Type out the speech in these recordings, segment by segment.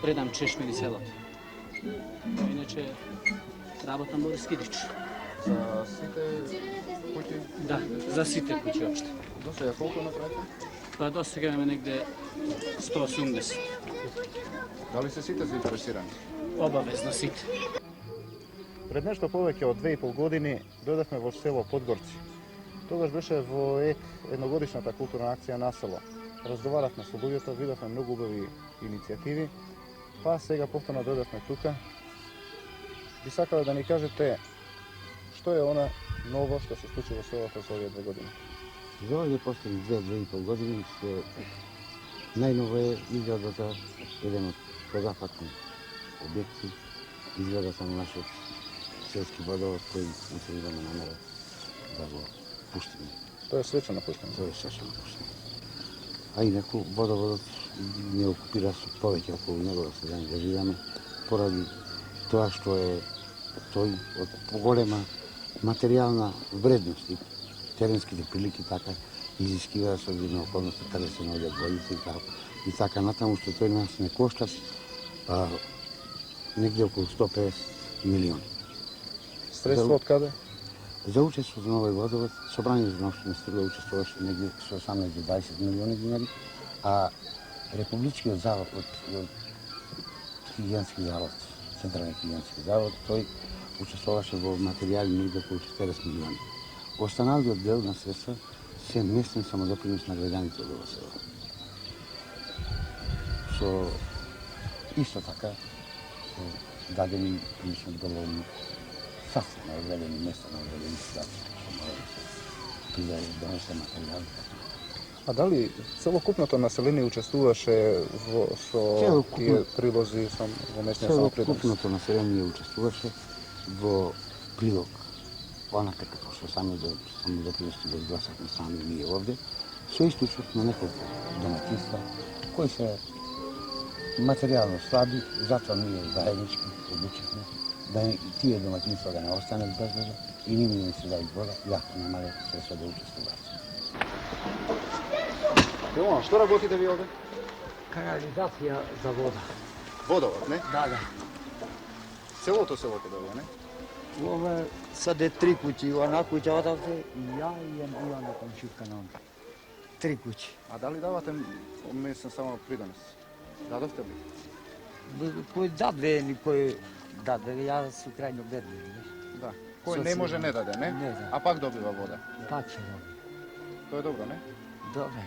предам чешми или селото. Иначе работам Борис Кидич. За сите куќи? Да, за сите куќи опште. До сега колку направите? Па до сега имаме негде 180. Дали се сите заинтересирани? Обавезно сите. Пред нешто повеќе од 2,5 години дојдовме во село Подгорци. Тогаш беше во ек едногодишната културна акција на село. Разговаравме со луѓето, видовме многу убави иницијативи, па сега повторно дојдовме тука. Би сакале да ни кажете што е она ново што се случи во селото за овие 2 години? За овие последни 2-2,5 години се најново е изградата еден од позападни објекти, изградата на нашиот селски водовод кој се имаме намера да го пуштиме. Тоа е свечено пуштење. Тоа е свечено пуштење. А инаку водоводот не окупира со повеќе околу него да се заангажираме поради тоа што е тој од поголема материјална вредност и теренските прилики така изискива со обзир на околности каде се наоѓаат водите и така натаму што тој нас не кошта негде околу 150 милиони. Средства од каде? За учество за новој водовод, собранието за општина Стрила учествуваше негде со 18-20 милиони динари, а Републичкиот завод од Хигиенски завод, Централен хигиенски завод, тој учествуваше во материјали негде околу 40 милиони. Останалиот дел на средства се местен самодопринос на граѓаните од ова село. Со исто така дадени прилично доволни сасвен на одредени места, на одредени ситуации, што мора да се донесе материјал. А дали целокупното население учествуваше со тие прилози во местниот самопринос? Целокупното население учествуваше во прилог, онака како што самодоприноски да изгласавме сами ние овде, со исклучок на неколку доматинства кои се материјално слаби, затоа ние заеднички одлучивме да и тие доматинства да не останат без вода и ними не се даде вода, јако немале средства да учествуваат. Јован, што работите ви овде? Канализација за вода. Водовод, не? Да. Целото село каде не? Ова саде 3 куќи, она куќа одавде и ја и една комшивка на онда. 3 куќи. А дали давате месен само придонес? Дадовте ли? Кој даде или кој даде, ја су крајно бедни. Да. Кој не може не даде, не? Не да. А пак добива вода. Пак се роби. Тоа е добро, не? Добре,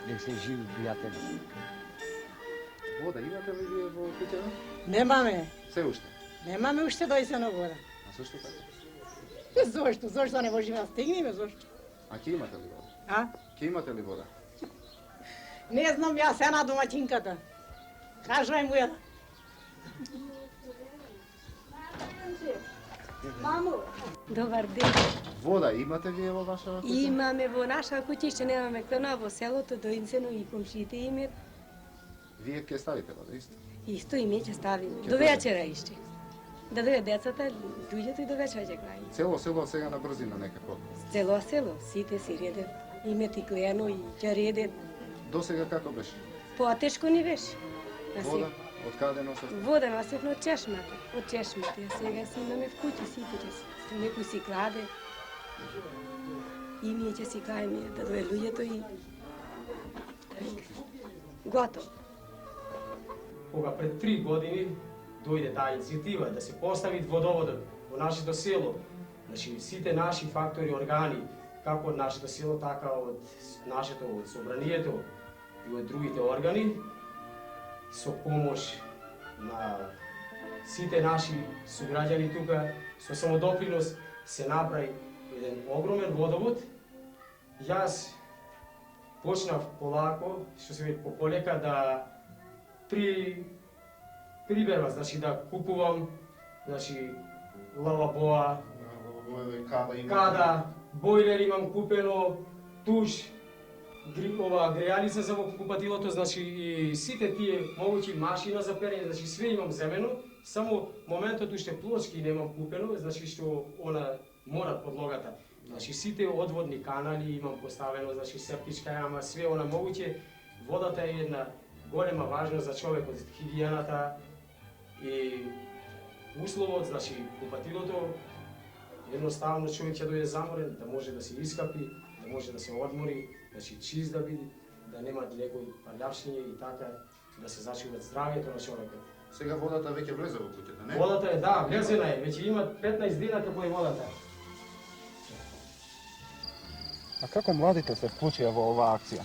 да се живи пријатели. Вода имате ли вие во куќата? Немаме. Се уште. Немаме уште дојсена вода. А зашто така? Зошто? Зошто не можеме да стигнеме? Зошто? А ќе имате ли вода? А? Ќе имате ли вода? Не знам, јас се на домаќинката. Кажај му ја. Мамо, добар ден. Вода имате вие во ваша куќа? Имаме во наша куќа, што немаме клона во селото, доинцено и комшиите имат. Вие ќе ставите вода, исто? Исто име ќе ставиме. До вечера иште. Да дојдат децата, дојдете и до вечера ќе клајме. Цело село сега на брзина некако. Цело село, сите си редат. Имат и клено и ќе редат. До сега како беше? Потешко ни беше. Вода? Од каде носите? Вода носевме од чешмата. Од чешмите. Сега си имаме в куќи сите. Некој си кладе. И ние ќе си клајме да дое луѓето и готово. Кога пред 3 години дојде таа иницијатива да се постави водоводот во нашето село, значи сите наши фактори, органи, како од нашето село, така од нашето од собранието и од другите органи, со помош на сите наши суграѓани тука, со самодопринос се направи еден огромен водовод. Јас почнав полако, што се вели полека, да приберва, значи да купувам, значи лавабоа, када, бойлер имам купено, туш, грејалица за во купатилото, значи и сите тие могучи машина за перење, значи све имам земено, само моментот уште плочки немам купено, значи што она мора подлогата. Значи сите одводни канали имам поставено, значи септичка јама, све она могуќе. Водата е една голема важност за човекот, хигиената и условот, значи купатилото, едноставно човек ќе дојде заморен, да може да се искапи, да може да се одмори, значи чист да биде, да нема некои парљавштиња и така, да се зачува здравјето на човекот. Сега водата веќе влезе во куќата, не? Водата е, да, влезена е, веќе има 15 дена како е водата. А како младите се вклучија во оваа акција?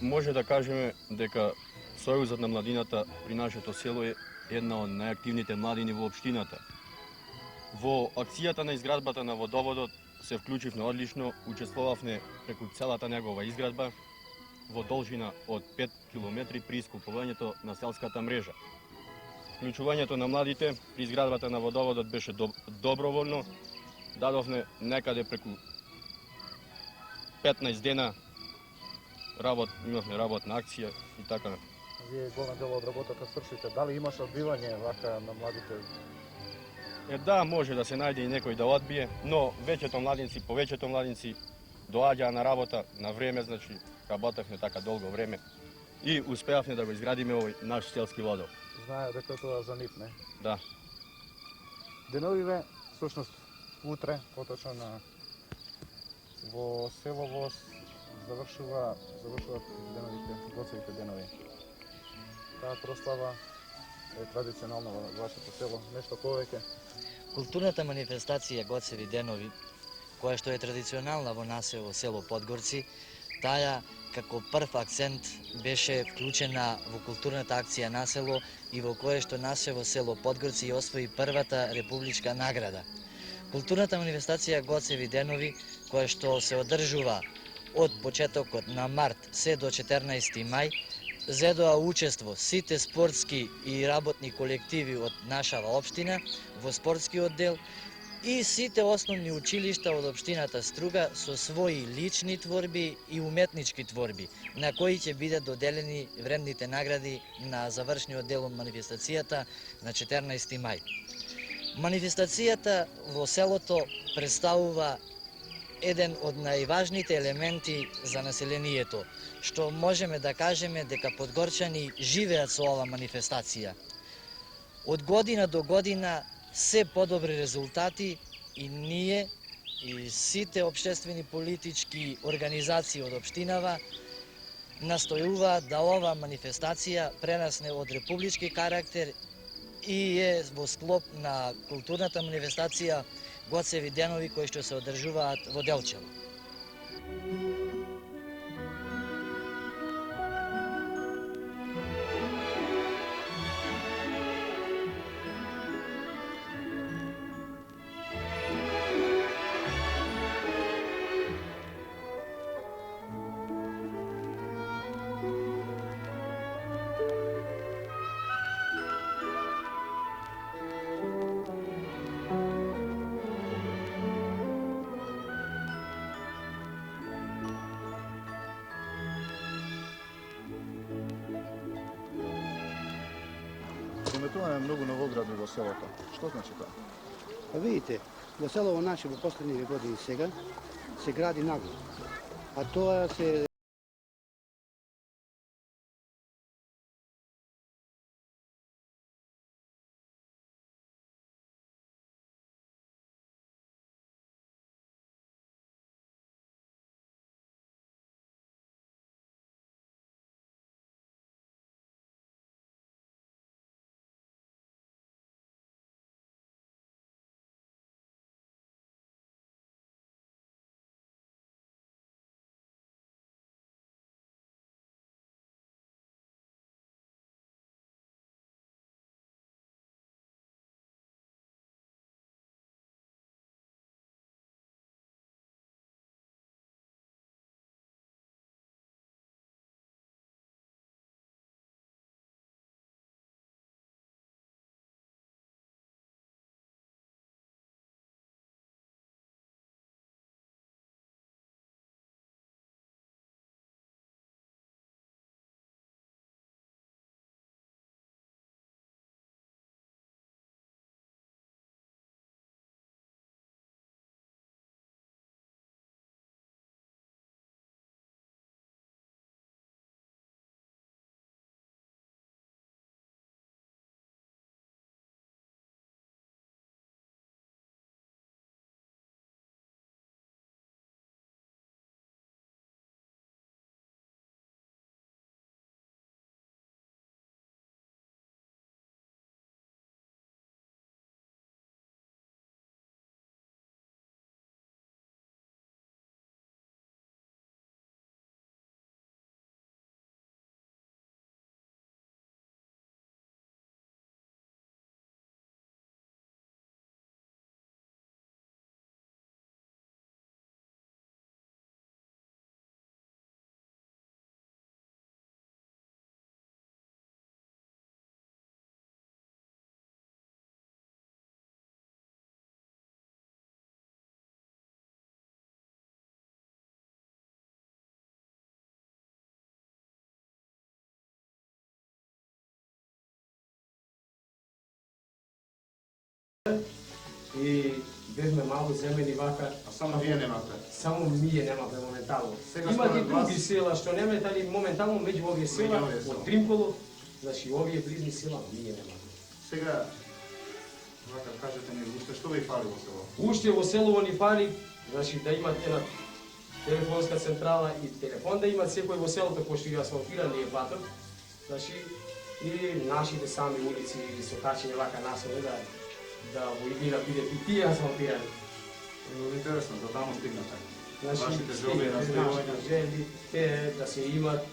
Може да кажеме дека Сојузот на младината при нашето село е една од најактивните младини во општината. Во акцијата на изградбата на водоводот се вклучивме одлично, учествувавме преку целата негова изградба во должина од 5 км при искупувањето на селската мрежа. Вклучувањето на младите при изградбата на водоводот беше доброволно. Дадовме некаде преку 15 дена имавме работна акција и така. Вие голем дел од работата свршите. Дали имаш одбивање вака на младите? Да, може да се најде и некој да одбие, но повеќето младинци доаѓаа на работа на време, значи работевме така долго време и успеавме да го изградиме овој наш селски водов. Знае дека тоа за нив, не? Да. Деновиве, всушност, утре, поточно во село Воз, завршуваат деновите, Гоцевите денови. Таа прослава е традиционална во вашето село. Нешто повеќе? Културната манифестација Гоцеви денови, која што е традиционална во насело село Подгорци, таа како прв акцент беше вклучена во културната акција насело и во кое што насело село Подгорци освои првата републичка награда. Културната манифестација Гоцеви денови, која што се одржува од почетокот на март се до 14 мај, зедоа учество сите спортски и работни колективи од нашава општина во спортскиот дел и сите основни училишта од општината Струга со своји лични творби и уметнички творби, на кои ќе бидат доделени вредните награди на завршниот дел од манифестацијата на 14 мај. Манифестацијата во селото представува еден од најважните елементи за населението, што можеме да кажеме дека подгорчани живеат со ова манифестација. Од година до година се подобри резултати и ние и сите општествени политички организации од општинава настојуваат да ова манифестација пренасне од републички карактер и е во склоп на културната манифестација Гоцеви денови кои што се одржуваат во Делчево. Приметуваме многу новогради во селото. Што значи тоа? Па видите, во селово наше во последните години сега се гради нагло. А тоа се и бевме малку земени вака. А само вие немате? Само ние немаме моментално. Сега Има и според други вас- села што немате, али моментално меѓу овие села, Меѓу овие села. од Тримполо, значи овие близни села ние немаме. Сега, вака кажете ми, уште што ви фали во село? Уште во селово ни фали, значи да имат една телефонска централа и телефон да имат секој во селото, пошто и асфалтиран не е патот. Значи и нашите сами улици со качење вака населе да во иднина биде и тие асфалтирани. Интересно, до таму стигнате. Значи, Вашите желби на нашите жели, те да се имат,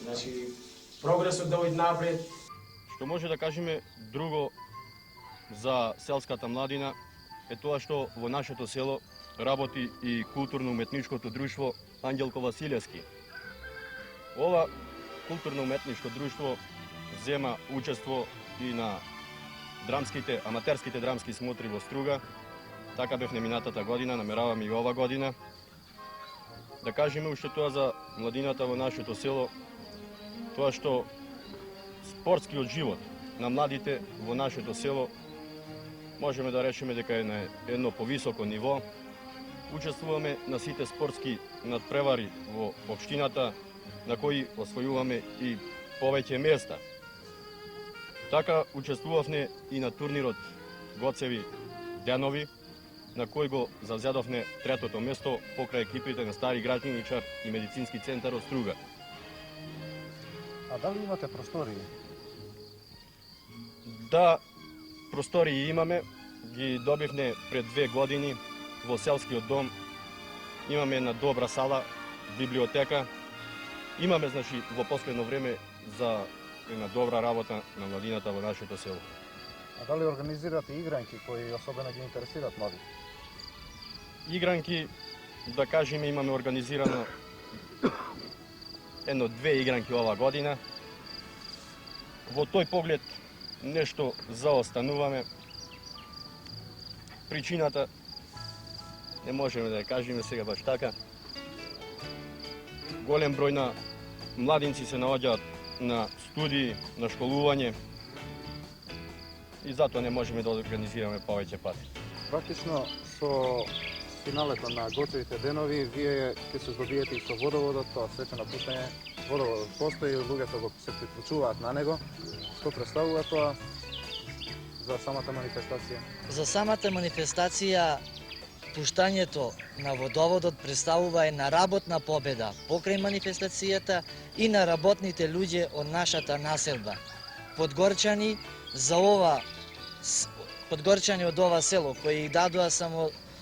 значи прогресот да оди напред. Што може да кажеме друго за селската младина е тоа што во нашето село работи и културно-уметничкото друштво Ангелко Василевски. Ова културно-уметничко друштво зема учество и на аматерските драмски смотри во Струга. Така бев минатата година, намеравам и ова година. Да кажеме уште тоа за младината во нашето село, тоа што спортскиот живот на младите во нашето село можеме да речеме дека е на едно повисоко ниво. Учествуваме на сите спортски надпревари во општината, на кои освојуваме и повеќе места. Така учествувавме и на турнирот Гоцеви денови, на кој го завзедовме третото место покрај екипите на Стари Граѓаничар и медицински центар од Струга. А дали имате простории? Да, простории имаме, ги добивме пред 2 години во селскиот дом. Имаме една добра сала, библиотека. Имаме, значи, во последно време за една добра работа на младината во нашето село. А дали организирате игранки кои особено ги интересираат млади? Игранки, да кажеме, имаме организирано едно-две игранки ова година. Во тој поглед нешто заостануваме. Причината не можеме да ја кажеме сега баш така. Голем број на младинци се наоѓаат на студии, на школување и затоа не можеме да организираме повеќе пати. Практично со финалето на Гоцевите денови, вие ќе се здобиете и со водоводот, тоа свечено пуштање. Водоводот постои, луѓето го се приклучуваат на него. Што представува тоа за самата манифестација? За самата манифестација пуштањето на водоводот представува една работна победа покрај манифестацијата и на работните луѓе од нашата населба. Подгорчани од ова село кои дадоа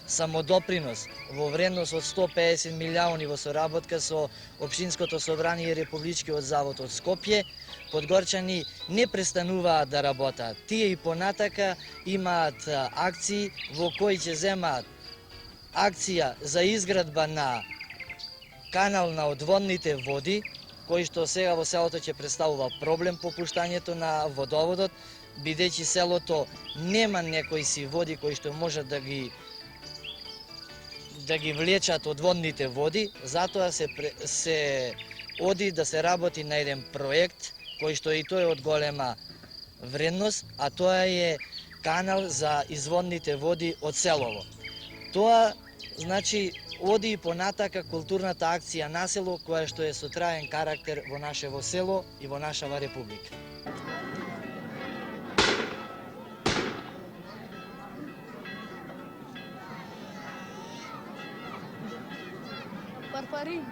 самодопринос во вредност од 150 милиони во соработка со Општинското собрание и Републичкиот завод од Скопје, подгорчани не престануваат да работат. Тие и понатака имаат акции во кои ќе земаат акција за изградба на канал на одводните води, кој што сега во селото ќе представува проблем по пуштањето на водоводот, бидејќи селото нема некои си води кои што можат да ги влечат одводните води, затоа се оди да се работи на еден проект кој што и тој е од голема вредност, а тоа е канал за изводните води од селово. Тоа, значи, оди и понатака културната акција на село, која што е со траен карактер во нашево село и во нашава република. Парпарин.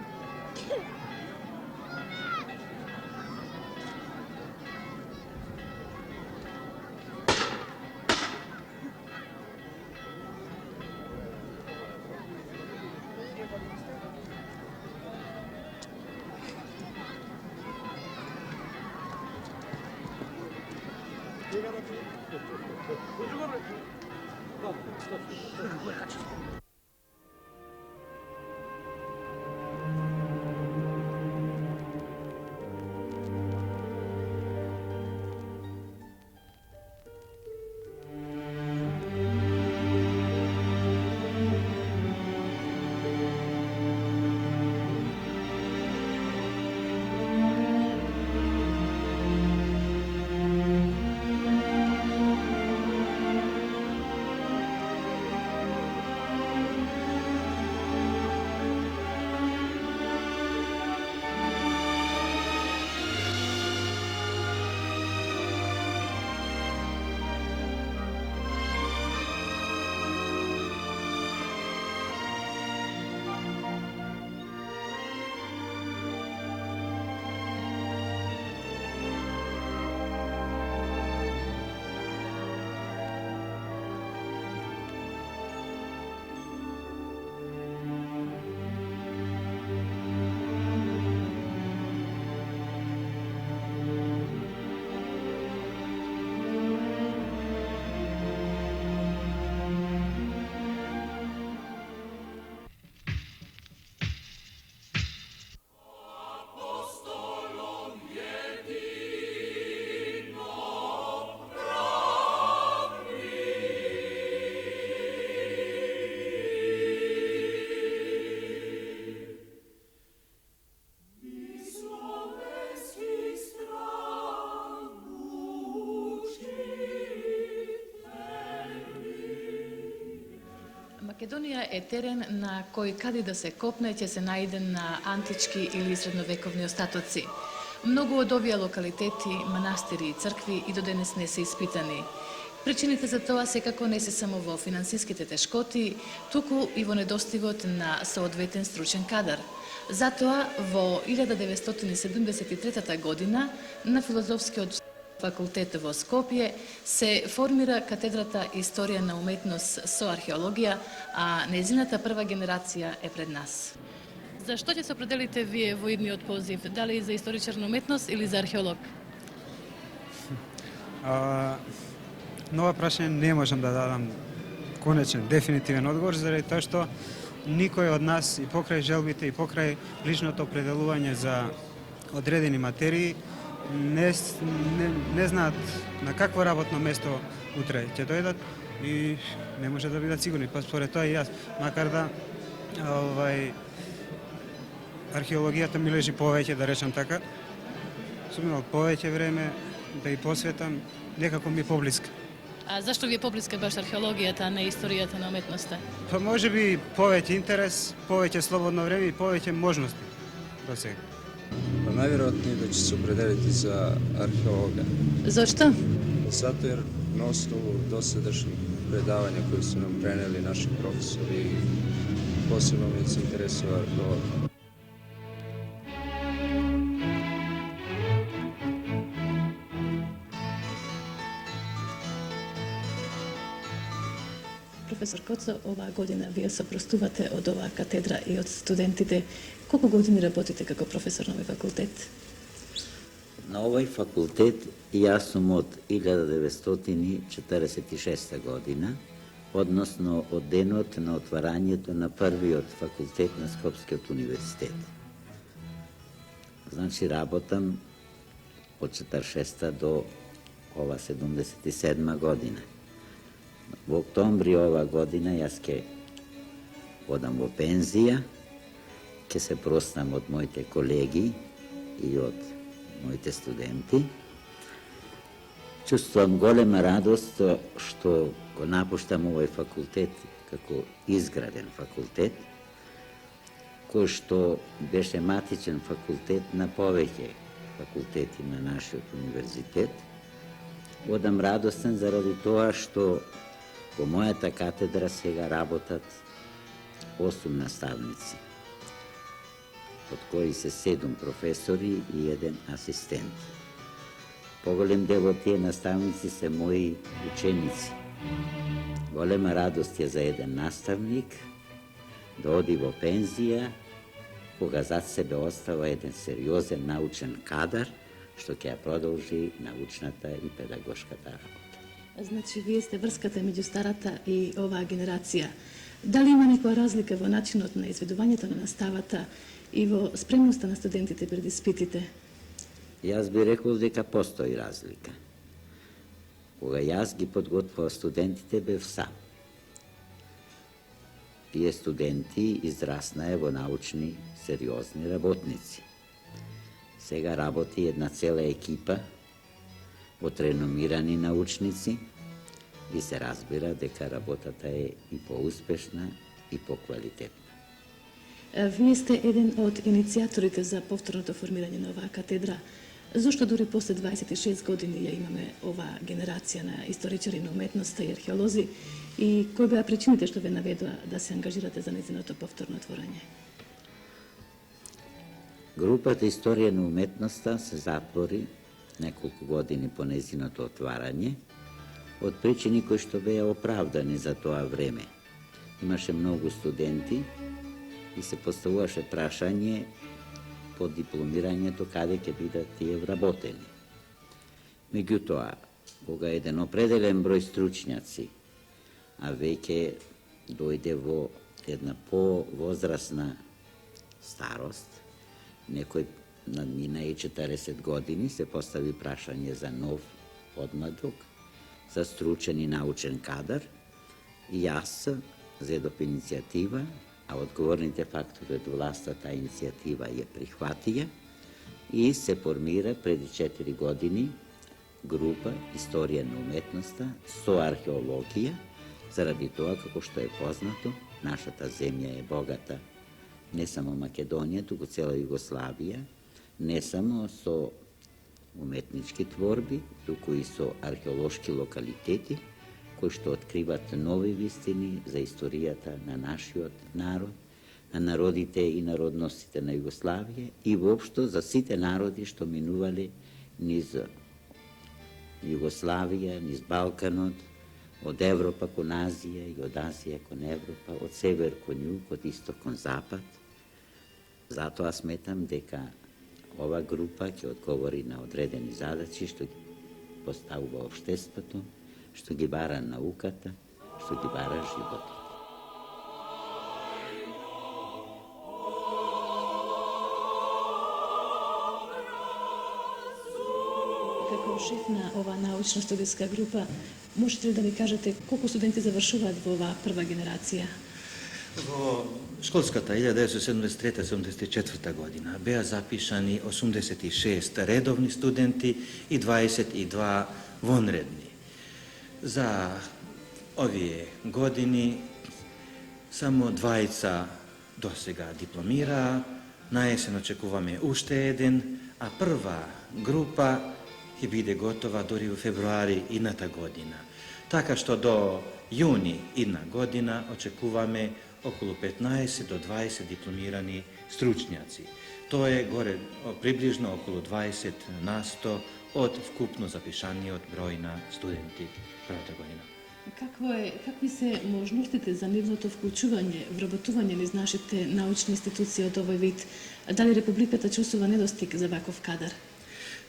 Македонија е терен на кој каде да се копне ќе се најде на антички или средновековни остатоци. Многу од овие локалитети, манастири и цркви и до денес не се испитани. Причините за тоа секако не се само во финансиските тешкоти, туку и во недостигот на соодветен стручен кадар. Затоа во 1973 година на Филозофскиот факултет во Скопје се формира катедрата Историја на уметност со археологија, а нејзината прва генерација е пред нас. Зашто ќе се определите вие во идниот позив? Дали за историчар на уметност или за археолог? На ова прашање не можам да дадам конечен, дефинитивен одговор, заради тоа што никој од нас и покрај желбите и покрај личното определување за одредени материи не знаат на какво работно место утре ќе дојдат и не може да бидат сигурни. Па според тоа и јас, макар да археологијата ми лежи повеќе, да речам така, сум имал повеќе време да ја посветам, некако ми е поблиска. А зашто ви е поблиска баш археологијата, а не историјата на уметноста? Па може би повеќе интерес, повеќе слободно време и повеќе можности до сега. Па најверојатно да ќе се определите за археолога. Зошто? Zato jer na osnovu dosadašnjih predavanja koji su nam preneli naši profesori, posebno me se interesuje arheologija. Професор Коцо, оваа година вие се опростувате од оваа катедра и од студентите. Колку години работите како професор на овој факултет? На овој факултет јас сум од 1946 година, односно од денот на отварањето на првиот факултет на Скопскиот универзитет. Значи работам од 46 до ова 77 година. Во октомври ова година јас ќе одам во пензија, ќе се простам од моите колеги и од моите студенти. Чувствувам голема радост што го напуштам овој факултет како изграден факултет, кој што беше матичен факултет на повеќе факултети на нашиот универзитет. Одам радостен заради тоа што во мојата катедра сега работат 8 наставници, од кои се 7 професори и 1 асистент. Поголем дел од тие наставници се мои ученици. Голема радост е за еден наставник да оди во пензија, кога зад себе остава еден сериозен научен кадар, што ќе ја продолжи научната и педагошката работа. Значи, вие сте врската меѓу старата и оваа генерација. Дали има некоја разлика во начинот на изведувањето на наставата и во спремноста на студентите пред испитите? Јас би рекол дека постои разлика. Кога јас ги подготвував студентите, бев сам. Тие студенти израснаа во научни, сериозни работници. Сега работи една цела екипа од реномирани научници и се разбира дека работата е и поуспешна и поквалитетна. Вие сте еден од иницијаторите за повторното формирање на оваа катедра. Зошто дури после 26 години ја имаме оваа генерација на историчари на уметноста и археолози и кои беа причините што ве наведоа да се ангажирате за нејзиното повторно отворање? Групата Историја на уметноста се затвори неколку години по нејзиното отварање, од причини кои што беа оправдани за тоа време. Имаше многу студенти и се поставуваше прашање по дипломирањето каде ќе бидат тие вработени. Меѓутоа, кога еден определен број стручњаци, а веќе дојде во една повозрасна старост, некој надмина и 40 години, се постави прашање за нов подмладок, за стручен и научен кадар, и јас зедов иницијатива, а одговорните фактори од власта таа иницијатива ја прихватија и се формира преди 4 години група Историја на уметноста со археологија, заради тоа, како што е познато, Нашата земја е богата, не само Македонија, туку цела Југославија, не само со уметнички творби, туку и со археолошки локалитети, кои што откриват нови вистини за историјата на нашиот народ, на народите и народностите на Југославија и воопшто за сите народи што минувале низ Југославија, низ Балканот, од Европа кон Азија и од Азија кон Европа, од север кон југ, од исток кон запад. Затоа сметам дека ова група ќе одговори на одредени задачи што ги поставува општеството, што ги бара науката, што ги бара животот. Како шеф на ова научно-студијска група, можете ли да ми кажете колку студенти завршуваат во оваа прва генерација? Во школската 1973-74 година беа запишани 86 редовни студенти и 22 вонредни. За овие години само двајца досега дипломираа, наесен очекуваме уште еден, а прва група ќе биде готова дори во февруари идната година. Така што до јуни идна година очекуваме околу 15 до 20 дипломирани стручњаци. Тоа е горе приближно околу 20% од вкупно запишаниот број на студенти првата година. Какви се можностите за нивното вклучување, вработување низ нашите научни институции од овој вид? Дали Републиката чувствува недостиг за ваков кадар?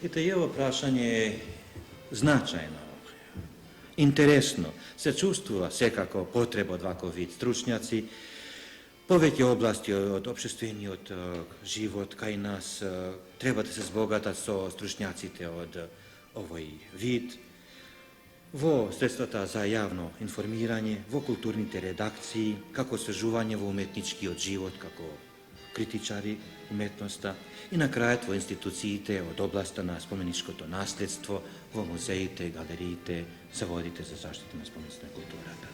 Ете, и ово прашање е значајно. Интересно, се чувствува секако потреба од ваков вид стручњаци, повеќе области од општествениот живот кај нас треба да се збогатат со стручњаците од овој вид, во средствата за јавно информирање, во културните редакции, како освежување во уметничкиот живот, како критичари уметноста и на крајот во институциите од областа на споменичкото наследство, во музеите, галериите, заводите за заштита на спомениците на културата.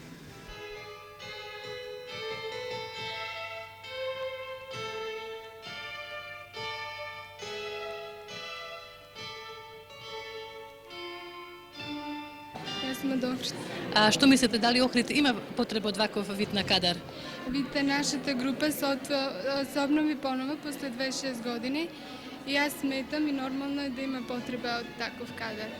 Јас сум од Охрид. А што мислите, дали Охрид има потреба од ваков вид на кадар? Видите, нашата група се обнови понова после 26 години и јас сметам и нормално е да има потреба од таков кадар.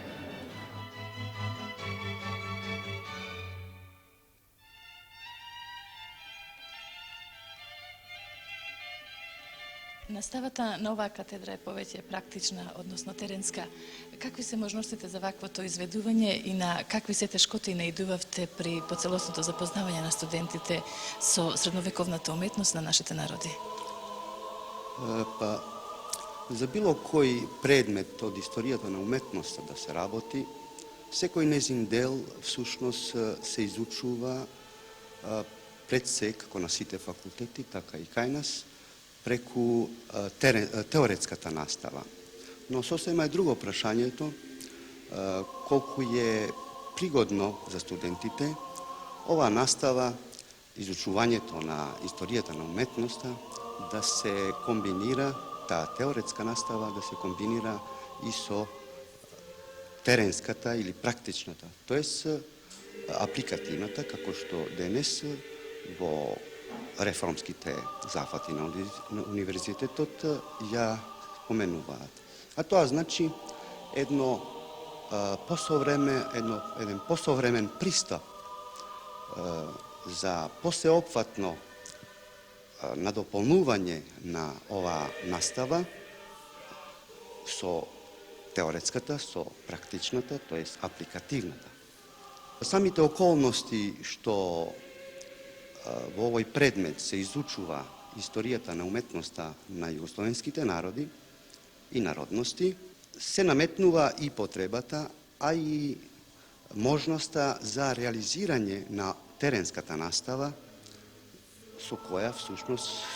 Наставата на оваа катедра е повеќе практична, односно теренска. Какви се можностите за ваквото изведување и на какви се тешкоти наидувавте при поцелосното запознавање на студентите со средновековната уметност на нашите народи? За било кој предмет од историјата на уметноста да се работи, секој незин дел всушност се изучува пред се, како на сите факултети, така и кај нас, преку теоретската настава. Но сосема е друго прашањето, колку е пригодно за студентите оваа настава, изучувањето на историјата на уметноста, да се комбинира, таа теоретска настава да се комбинира и со теренската или практичната, тоест апликативната, како што денес во реформските зафати на универзитетот ја споменуваат. А тоа значи еден посовремен пристап за посеопфатно надополнување на оваа настава со теоретската, со практичната, тоест апликативната. Самите околности што во овој предмет се изучува историјата на уметноста на југословенските народи и народности, се наметнува и потребата, а и можноста за реализирање на теренската настава, со која всушност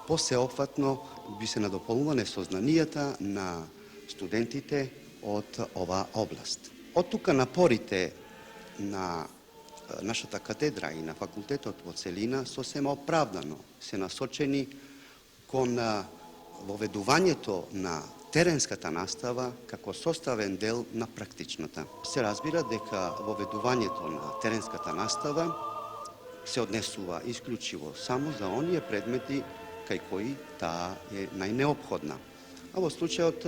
посеопфатно би се надополнуване сознанијата на студентите од оваа област. Од тука напорите на нашата катедра и на факултетот во целина сосема оправдано се насочени кон воведувањето на теренската настава како составен дел на практичната. Се разбира дека воведувањето на теренската настава се однесува исклучиво само за оние предмети кај кои таа е најнеопходна. А во случајот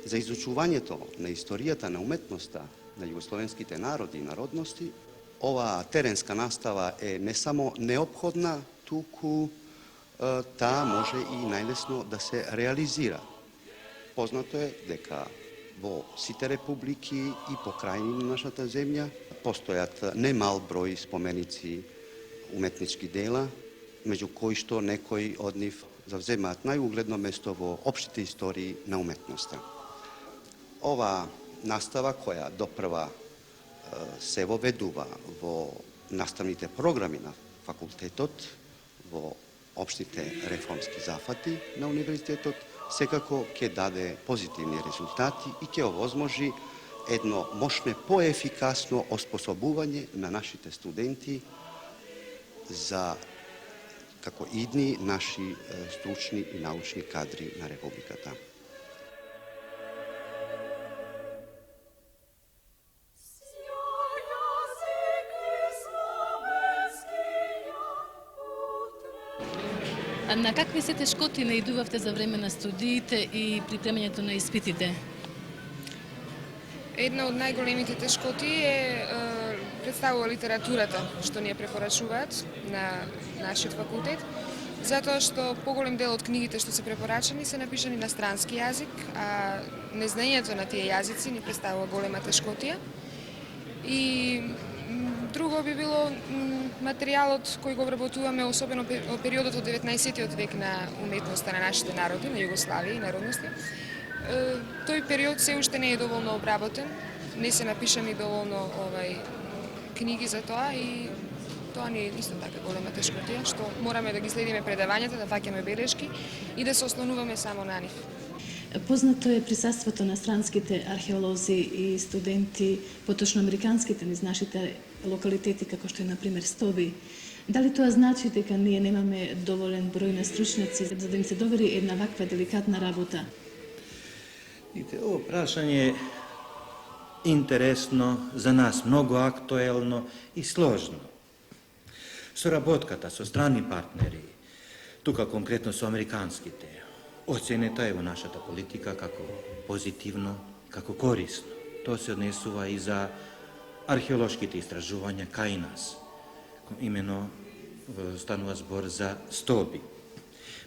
за изучувањето на историјата на уметноста на југословенските народи и народности, оваа теренска настава е не само неопходна, туку таа може и најлесно да се реализира. Познато е дека во сите републики и покрајни на нашата земја постојат немал број споменици уметнички дела, меѓу кои што некои од нив завземаат најугледно место во општите истории на уметноста. Ова настава која допрва се воведува во наставните програми на факултетот, во општите реформски зафати на универзитетот, секако ќе даде позитивни резултати и ќе овозможи едно мощне поефикасно оспособување на нашите студенти за како идни наши стручни и научни кадри на републиката. На какви се тешкоти наидувавте за време на студиите и припремањето на испитите? Една од најголемите тешкоти представува литературата што ни ја препорачуваат на нашиот факултет, затоа што поголем дел од книгите што се препорачани се напишани на странски јазик, а незнаењето на тие јазици ни представува голема тешкотија. И друго би било материјалот кој го вработуваме, особено во периодот од 19-тиот век на уметноста на нашите народи, на Југославија и народности. Тој период се уште не е доволно обработен, не се напишани доволно книги за тоа и тоа ни е исто така голема тешкотија, што мораме да ги следиме предавањата, да фаќаме белешки и да се ослонуваме само на нив. Познато е присуството на странските археолози и студенти, поточно американските низ нашите локалитети, како што е, например, Стоби. Дали тоа значи дека ние немаме доволен број на стручњаци за да им се довери една ваква деликатна работа? Видите, ово прашање е интересно, за нас многу актуелно и сложно. Соработката со страни партнери, тука конкретно со американските, оценета е во нашата политика како позитивно, како корисно. Тоа се однесува и за археолошките истражувања кај нас. Имено станува збор за Стоби.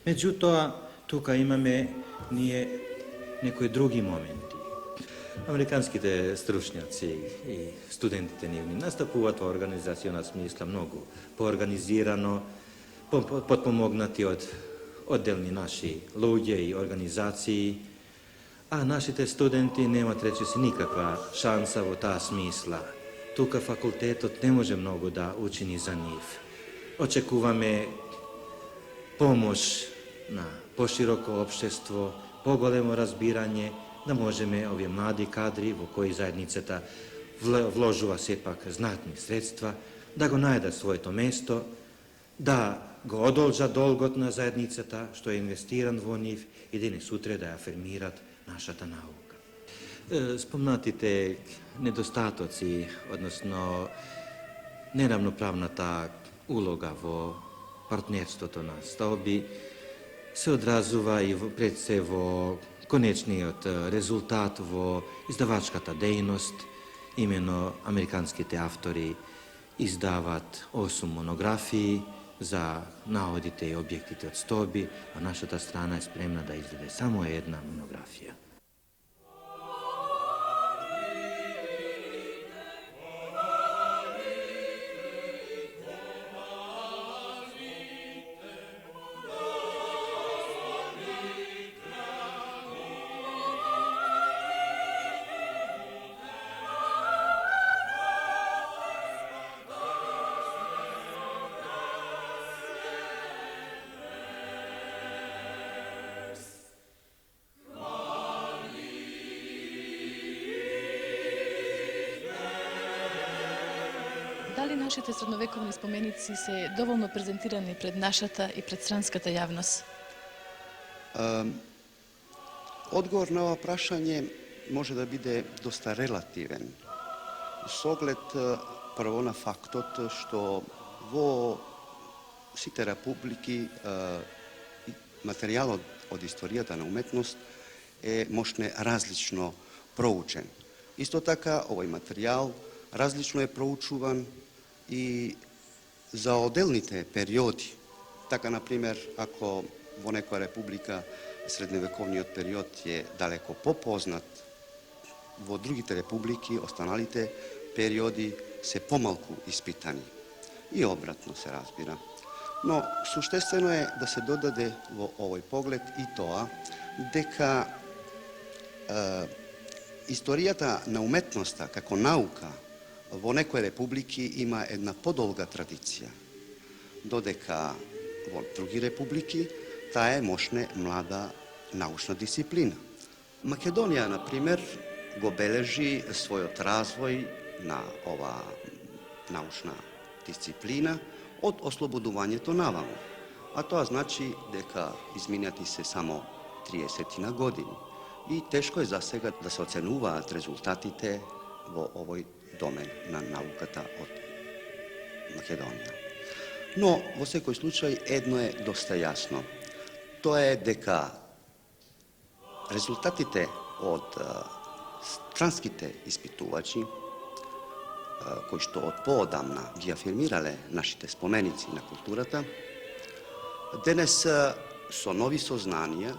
Меѓутоа, тука имаме ние некои други моменти. Американските стручњаци и студентите нивни настапуваат во организацијна смисла многу поорганизирано, потпомогнати од одделни наши луѓе и организации, а нашите студенти немаат речиси никаква шанса во таа смисла. Тука факултетот не може многу да учини за нив. Очекуваме помош на пошироко општество, поголемо разбирање, да можеме овие млади кадри во кои заедницата вложува сепак знатни средства, да го најдат своето место, да го одолжат долгот на заедницата што е инвестиран во нив и денес утре да ја афирмират нашата наука. Спомнатите недостатоци, односно неравноправната улога во партнерството на Стоби се одразува и пред се во конечниот резултат во издавачката дејност. Имено американските автори издават 8 монографии за наодите и објектите од Стоби, а нашата страна е спремна да издаде само една монографија. Дали нашите средновековни споменици се доволно презентирани пред нашата и пред странската јавност? Odgovor na ovo prašanje može da bude dosta relativen. S ogled prvo na faktot što vo site republiki materijal od istorijata na umetnost je možne različno proučen. Isto taka ovaj materijal različno je proučuvan i za odelnite periodi. Така, например, ако во некоја република средновековниот период е далеко попознат, во другите републики останалите периоди се помалку испитани. И обратно се разбира. Но суштествено е да се додаде во овој поглед и тоа дека историјата на уметноста како наука во некои републики има една подолга традиција, додека во други републики таа е можне млада научна дисциплина. Македонија, например, го бележи својот развој на ова научна дисциплина од ослободувањето наваму. А тоа значи дека изминати се само 30 години. И тешко е за сега да се оценуваат резултатите во овој домен на науката од Македонија. Но, во секој случај, едно е доста јасно. Тоа е дека резултатите од странските испитувачи, кои што од поодамна ги афирмирале нашите споменици на културата, денес со нови сознанија,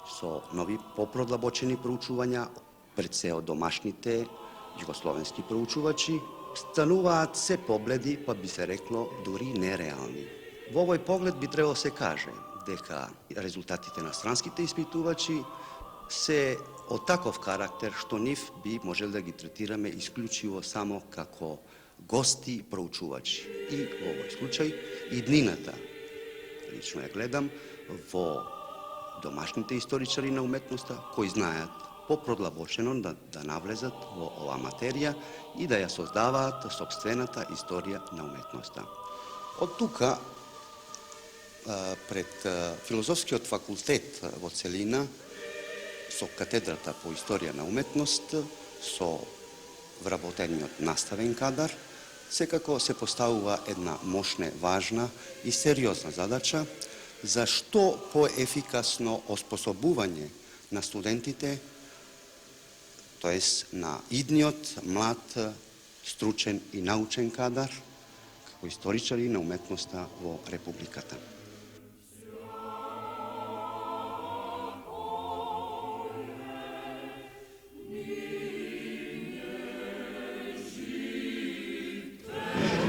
со нови попродлабочени проучувања, пред се од домашните југословенски проучувачи, стануваат се погледи, па би се рекло, дури нереални. Во овој поглед би требало се каже дека резултатите на странските испитувачи се од таков карактер што нив би можели да ги третираме исклучиво само како гости проучувачи. И во овој случај иднината, лично ја гледам, во домашните историчари на уметноста, кои знаат попродлабочено да навлезат во оваа материја и да ја создаваат сопствената историја на уметноста. Од тука, пред филозофскиот факултет во целина, со катедрата по историја на уметност, со вработениот наставен кадар, секако се поставува една мощна, важна и сериозна задача за што поефикасно оспособување на студентите, тоест на идниот, млад, стручен и научен кадар, како историчари на уметноста во Републиката.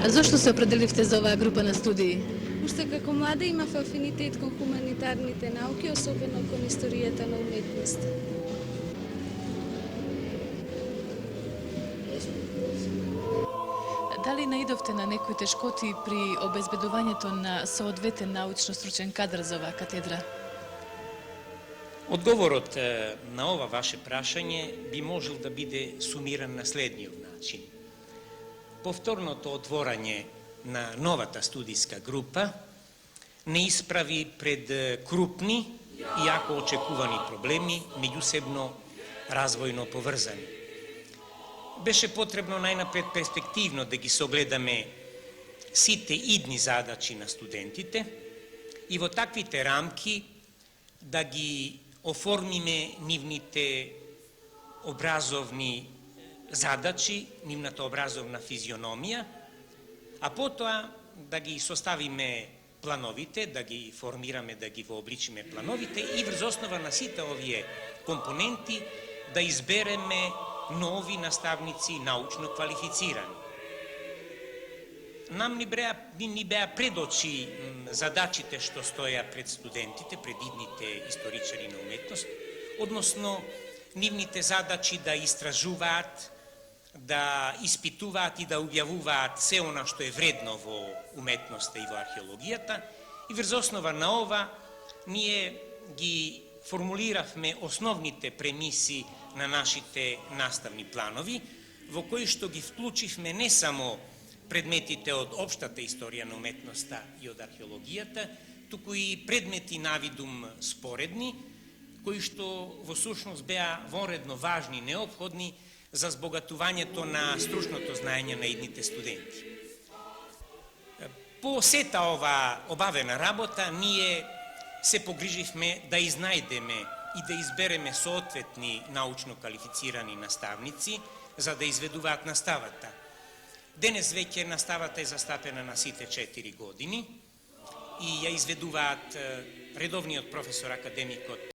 Зошто се определивте за оваа група на студии? Уште како млада имав афинитет кон хуманитарните науки, особено кон историјата на уметноста. Дали наидовте на некои тешкоти при обезбедувањето на соодветен научно-стручен кадар за оваа катедра? Одговорот на ова ваше прашање би можел да биде сумиран на следниот начин. Повторното отворање на новата студиска група не исправи пред крупни и јако очекувани проблеми, меѓусебно развојно поврзани. Беше потребно најнапред перспективно да ги согледаме сите идни задачи на студентите и во таквите рамки да ги оформиме нивните образовни задачи, нивната образовна физиономија, а потоа да ги составиме плановите, да ги формираме, да ги вообличиме плановите и врз основа на сите овие компоненти да избереме нови наставници научно квалифицирани. Нам ни беа пред очи задачите што стоја пред студентите, пред идните историчари на уметност, односно нивните задачи да истражуваат, да испитуваат и да објавуваат се она што е вредно во уметноста и во археологијата, и врз основа на ова ние ги формулиравме основните премиси на нашите наставни планови, во кои што ги вклучивме не само предметите од општата историја на уметноста и од археологијата, туку и предмети навидум споредни, кои што во сушност беа вонредно важни и неопходни за збогатувањето на стручното знаење на идните студенти. По сета ова обавена работа, ние се погриживме да изнајдеме и да избереме соодветни научно квалифицирани наставници за да изведуваат наставата. Денес веќе наставата е застапена на сите 4 години и ја изведуваат редовниот професор академикот